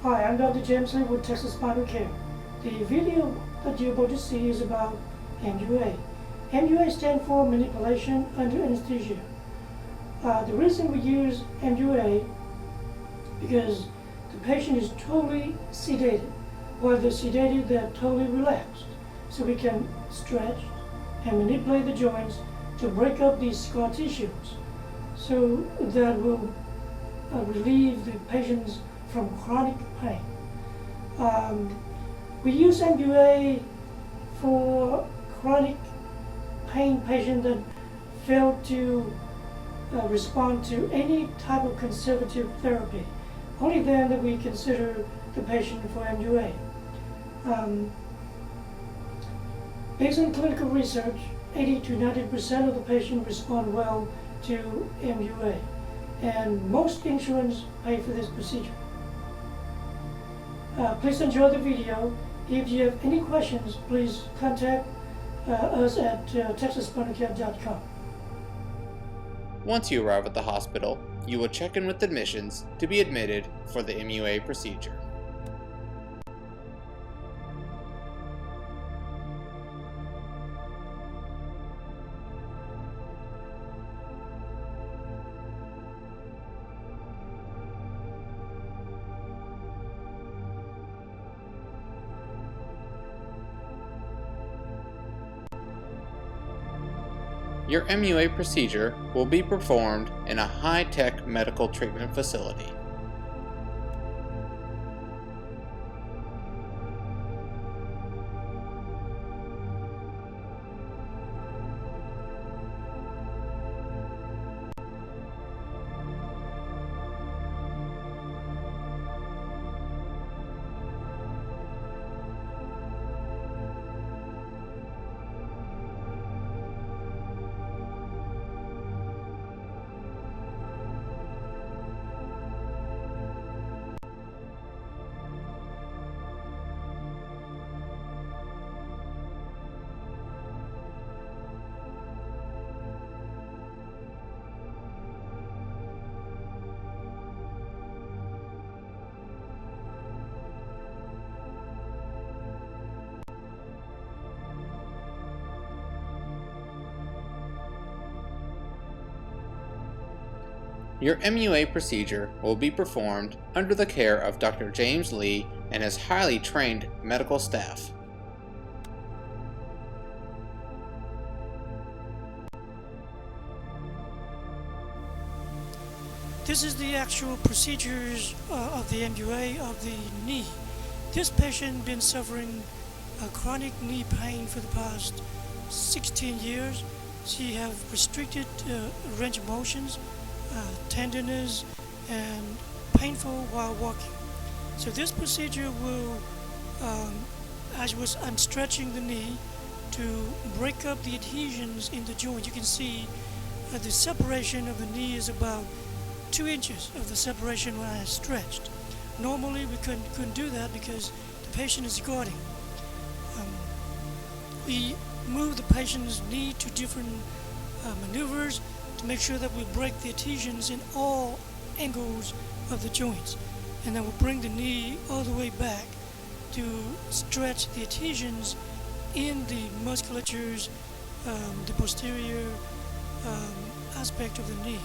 Hi, I'm Dr. James Lee with Texas Spinal Care. The video that you're about to see is about MUA. MUA stands for manipulation under anesthesia. The reason we use MUA because the patient is totally sedated. While they're sedated, they're totally relaxed. So we can stretch and manipulate the joints to break up these scar tissues. So that will relieve the patients from chronic pain. We use MUA for chronic pain patients that fail to respond to any type of conservative therapy. Only then that we consider the patient for MUA. Based on clinical research, 80 to 90% of the patients respond well to MUA, and most insurance pay for this procedure. Please enjoy the video. If you have any questions, please contact us at texasspinalcare.com. Once you arrive at the hospital, you will check in with admissions to be admitted for the MUA procedure. Your MUA procedure will be performed in a high-tech medical treatment facility. Your MUA procedure will be performed under the care of Dr. James Lee and his highly trained medical staff. This is the actual procedures of the MUA of the knee. This patient been suffering chronic knee pain for the past 16 years. She have restricted range of motions, tenderness, and painful while walking. So this procedure will, I'm stretching the knee to break up the adhesions in the joint. You can see the separation of the knee is about 2 inches of the separation when I stretched. Normally we couldn't do that because the patient is guarding. We move the patient's knee to different maneuvers to make sure that we break the adhesions in all angles of the joints, and then we'll bring the knee all the way back to stretch the adhesions in the musculatures, the posterior aspect of the knee.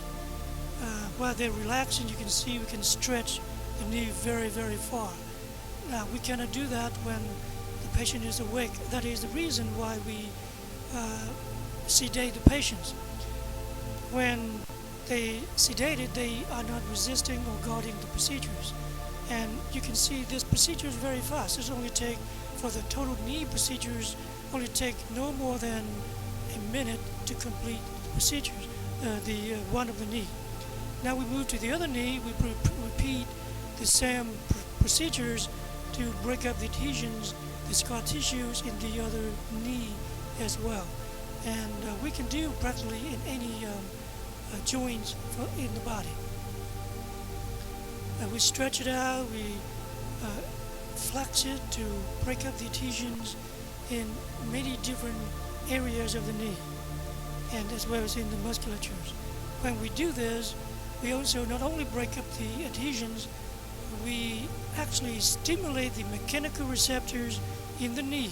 While they're relaxing, you can see we can stretch the knee very, very far. Now, we cannot do that when the patient is awake. That is the reason why we sedate the patients. When they sedated, they are not resisting or guarding the procedures. And you can see this procedure is very fast. It only take, for the total knee procedures, only take no more than a minute to complete the procedures, the one of the knee. Now we move to the other knee. We repeat the same procedures to break up the adhesions, the scar tissues in the other knee as well. And we can do practically in any joints in the body. We stretch it out, we flex it to break up the adhesions in many different areas of the knee, and as well as in the musculatures. When we do this, we also not only break up the adhesions, we actually stimulate the mechanical receptors in the knee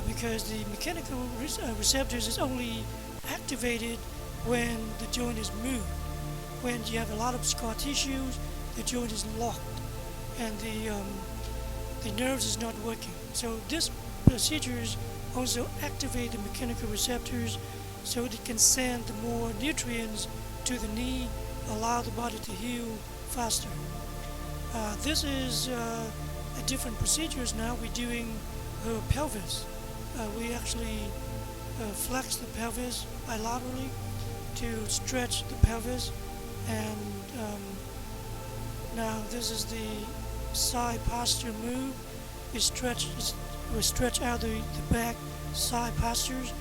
because the mechanical receptors is only activated when the joint is moved. When you have a lot of scar tissues, the joint is locked and the nerves is not working. So this procedures also activate the mechanical receptors so it can send more nutrients to the knee, allow the body to heal faster. This is a different procedures now. We're doing pelvis. We actually flex the pelvis bilaterally to stretch the pelvis, and now this is the side posture move. We stretch out the back side postures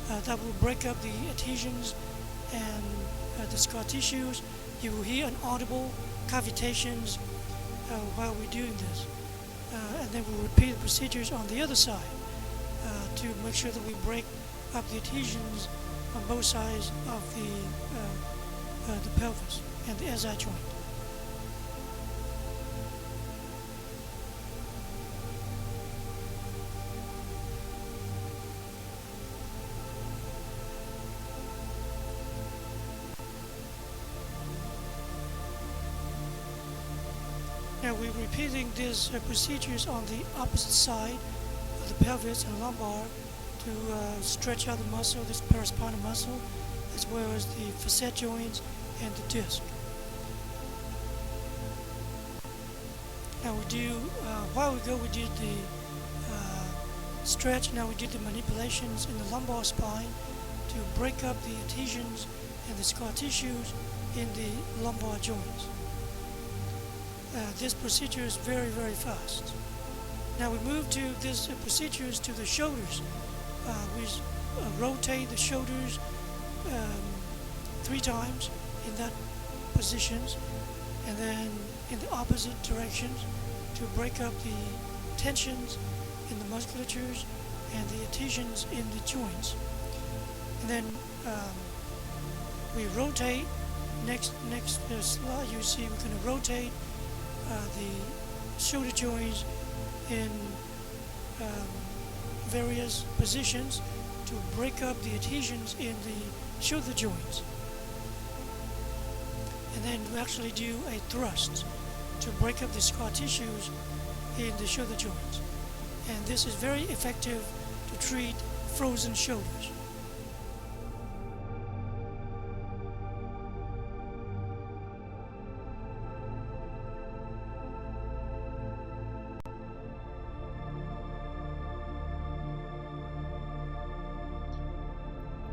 that will break up the adhesions and the scar tissues. You will hear inaudible cavitations while we're doing this. And then we'll repeat the procedures on the other side to make sure that we break up the adhesions on both sides of the pelvis and the SI joint. Now we're repeating these procedures on the opposite side of the pelvis and lumbar to stretch out the muscle, this paraspinal muscle, as well as the facet joints and the disc. Now we do, a while ago we did the stretch, now we did the manipulations in the lumbar spine to break up the adhesions and the scar tissues in the lumbar joints. This procedure is very, very fast. Now we move to these procedures to the shoulders. We rotate the shoulders 3 times in that positions, and then in the opposite directions to break up the tensions in the musculatures and the adhesions in the joints. And then we rotate. Next slide, you see we're going to rotate the shoulder joints in various positions to break up the adhesions in the shoulder joints. And then we actually do a thrust to break up the scar tissues in the shoulder joints. And this is very effective to treat frozen shoulders.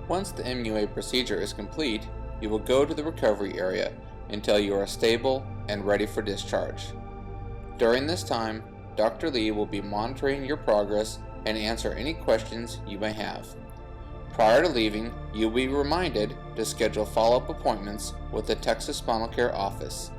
Once the MUA procedure is complete, you will go to the recovery area until you are stable and ready for discharge. During this time, Dr. Lee will be monitoring your progress and answer any questions you may have. Prior to leaving, you will be reminded to schedule follow-up appointments with the Texas Spinal Care office.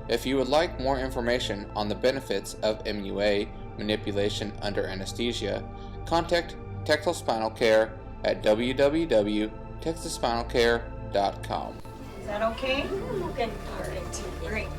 If you would like more information on the benefits of MUA manipulation under anesthesia, contact Texas Spinal Care at www.texasspinalcare.com. Is that okay? Good. All right. Great.